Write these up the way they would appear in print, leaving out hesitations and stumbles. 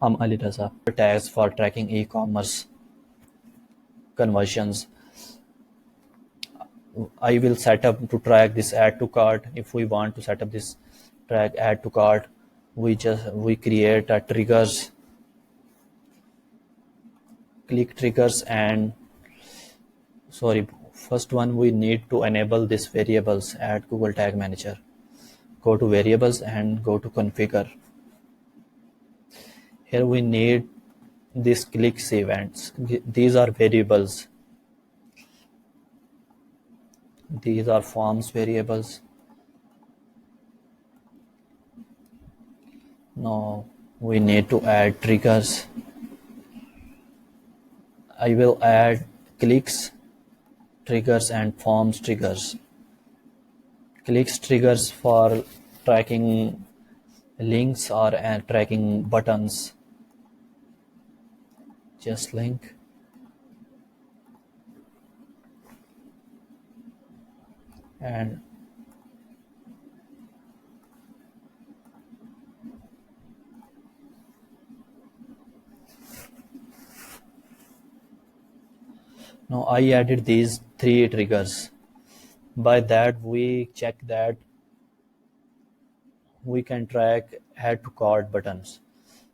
I'm Ali Raza. Tags for tracking e-commerce conversions. I will set up to track this add to cart. If we want to set up this track add to cart, we create a triggers, click triggers, and sorry, first one we need to enable this variables at Google Tag Manager. Go to variables and go to configure. Here we need these clicks events. These are variables. These are forms variables. Now we need to add triggers. I will add clicks triggers and forms triggers. Clicks triggers for tracking links or tracking buttons. Just link. And now I added these three triggers. By that we check that we can track add to cart buttons.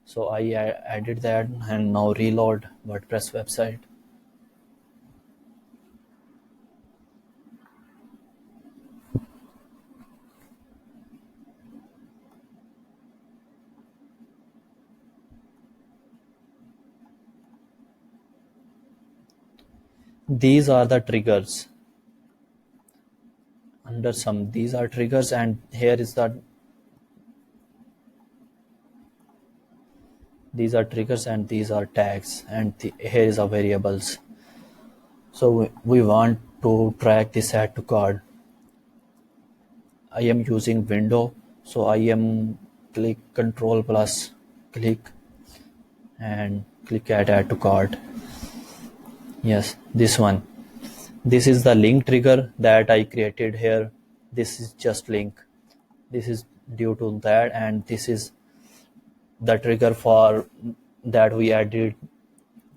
So I added that, and now reload WordPress website. These are the triggers. Under some, these are triggers, and here is the these are triggers and these are tags, and here is our variables. So we want to track this add to cart. I am using window, so I am click control plus click and click add to cart. Yes, this one. This is the link trigger that I created here. This is just link. This is due to that, and this is the trigger for that we added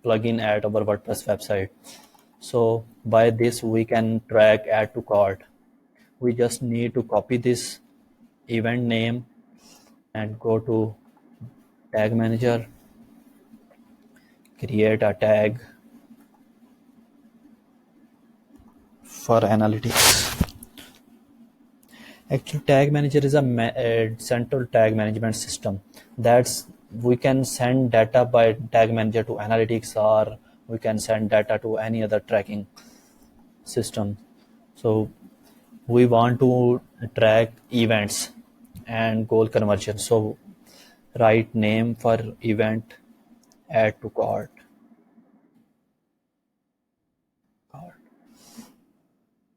plugin at our WordPress website. So by this we can track add to cart. We just need to copy this event name and go to tag manager, create a tag for analytics. Actually, tag manager is a central tag management system. That's we can send data by tag manager to analytics, or we can send data to any other tracking system. So we want to track events and goal conversion. So write name for event, add to cart.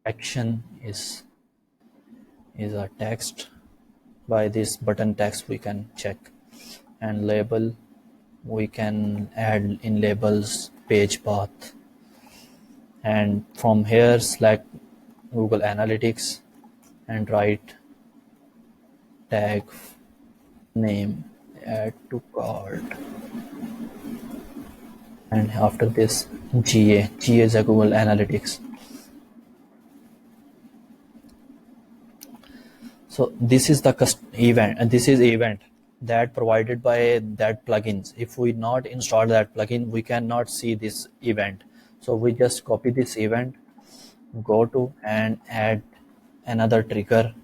Action is a text. By this button text we can check, and label we can add in labels page path, and from here select Google Analytics and write tag name add to cart, and after this GA is a Google Analytics. So this is the event, and this is event that provided by that plugins. If we not install that plugin, we cannot see this event. So we just copy this event, go to and add another trigger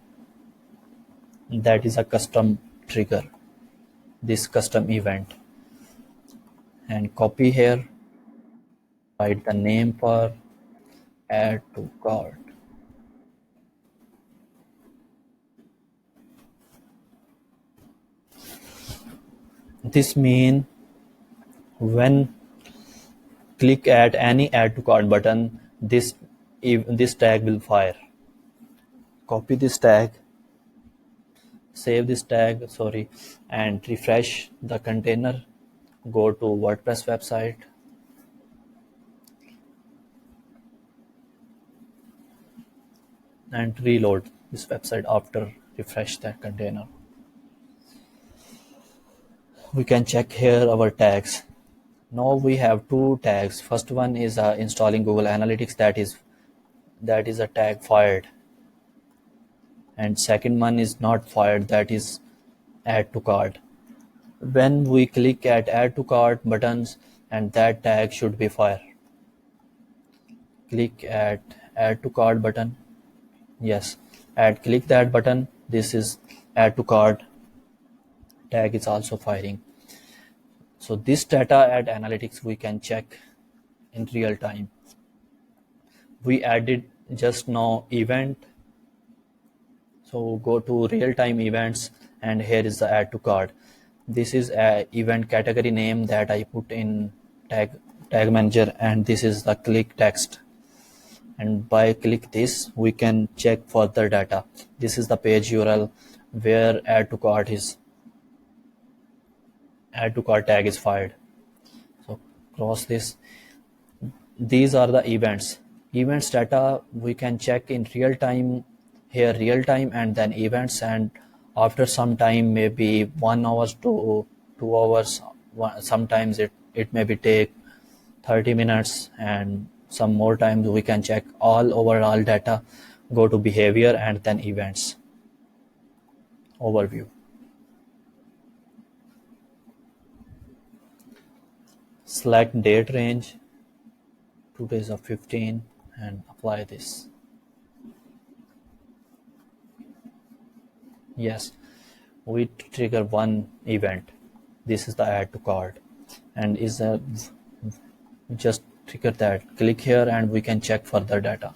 that is a custom trigger, this custom event, and copy here, write the name for add to cart. This means when click at any add to cart button, this tag will fire. Copy this tag, save this tag, and refresh the container. Go to WordPress website, and reload this website after refresh that container. We can check here our tags. Now we have two tags. First one is installing Google Analytics, that is a tag fired, and second one is not fired, that is add to cart. When we click at add to cart buttons, and that tag should be fire. Click at add to cart button. Yes, click that button. This is add to cart tag is also firing. So this data at analytics we can check in real time. We added just now event. So go to real time events, and here is the add to cart. This is a event category name that I put in tag manager, and this is the click text. And by click this, we can check further data. This is the page URL where add to cart tag is fired. So cross this. These are the events data we can check in real time. Here real time and then events, and after some time, maybe 1 hour to 2 hours, sometimes it maybe take 30 minutes, and some more times we can check all overall data. Go to behavior and then events overview. Select date range, 2 days of 15, and apply this. Yes, we trigger one event. This is the add to cart, and just trigger that. Click here and we can check further data.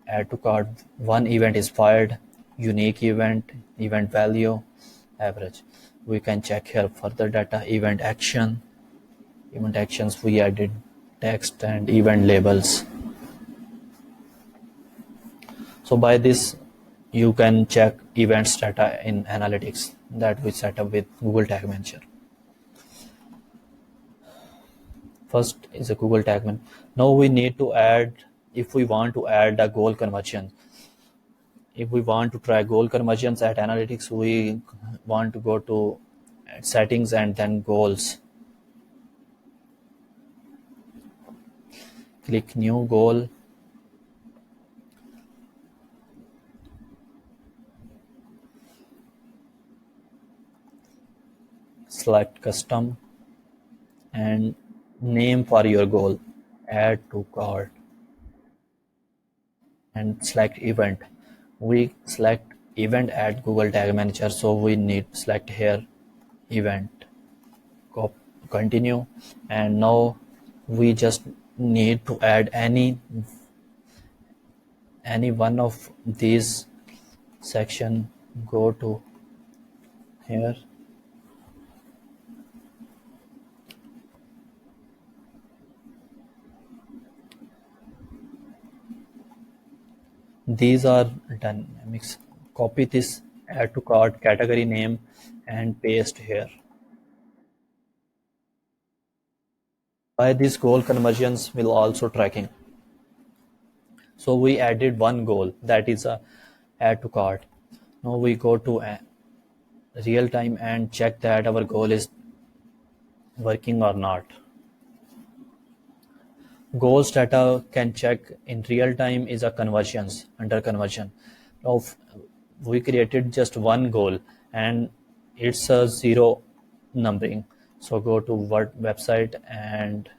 Add to cart, one event is fired, unique event value, average. We can check here further data. Event actions we added text and event labels. So by this you can check events data in analytics that we set up with Google Tag Manager. First is a Google Tag Manager. Now we need to add, if we want to add a goal conversion. If we want to try goal conversions at analytics, we want to go to settings and then goals. Click new goal. Select custom and name for your goal, add to cart, and select event. We select event at Google Tag Manager, so we need select here event. Continue, and now we just need to add any one of these section. Go to here. These are dynamics. Copy this add to cart category name and paste here. By this goal conversions will also tracking. So we added one goal, that is a add to cart. Now we go to real time and check that our goal is working or not. Goals data can check in real time is a conversions under conversion. Now we created just one goal and it's a 0 numbering. So go to website and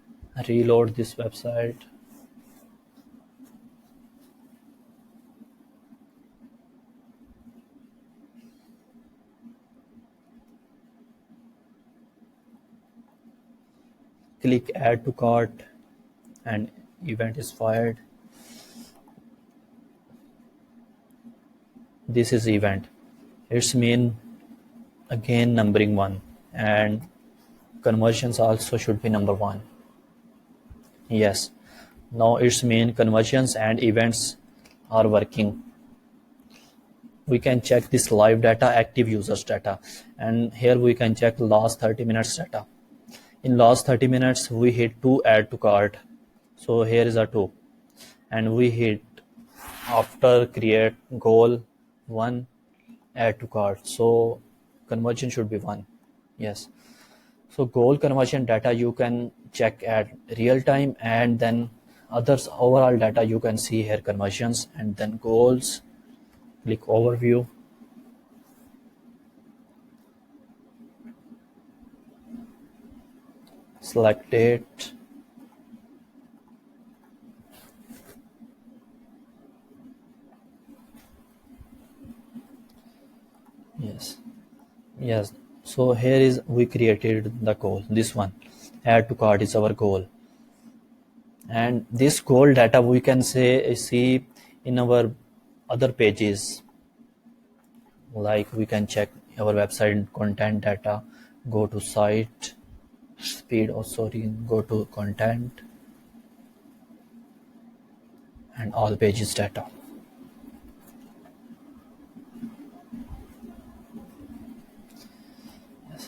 reload this website. Click add to cart and event is fired. This is event. It's mean again numbering 1, and conversions also should be number 1. Yes, now it's mean conversions and events are working. We can check this live data, active users data, and here we can check last 30 minutes data. In last 30 minutes we hit 2 add to cart, so here is a 2, and we hit after create goal 1 add to cart, so conversion should be 1. Yes. So goal conversion data you can check at real time, and then others overall data you can see here, conversions and then goals. Click overview. Select date. Yes. Yes. So here is we created the goal. This one, add to cart, is our goal. And this goal data we can say see in our other pages, like we can check our website content data, go to site speed, or sorry, go to content and all pages data.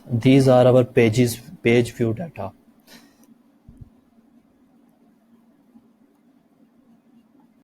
These are our page view data.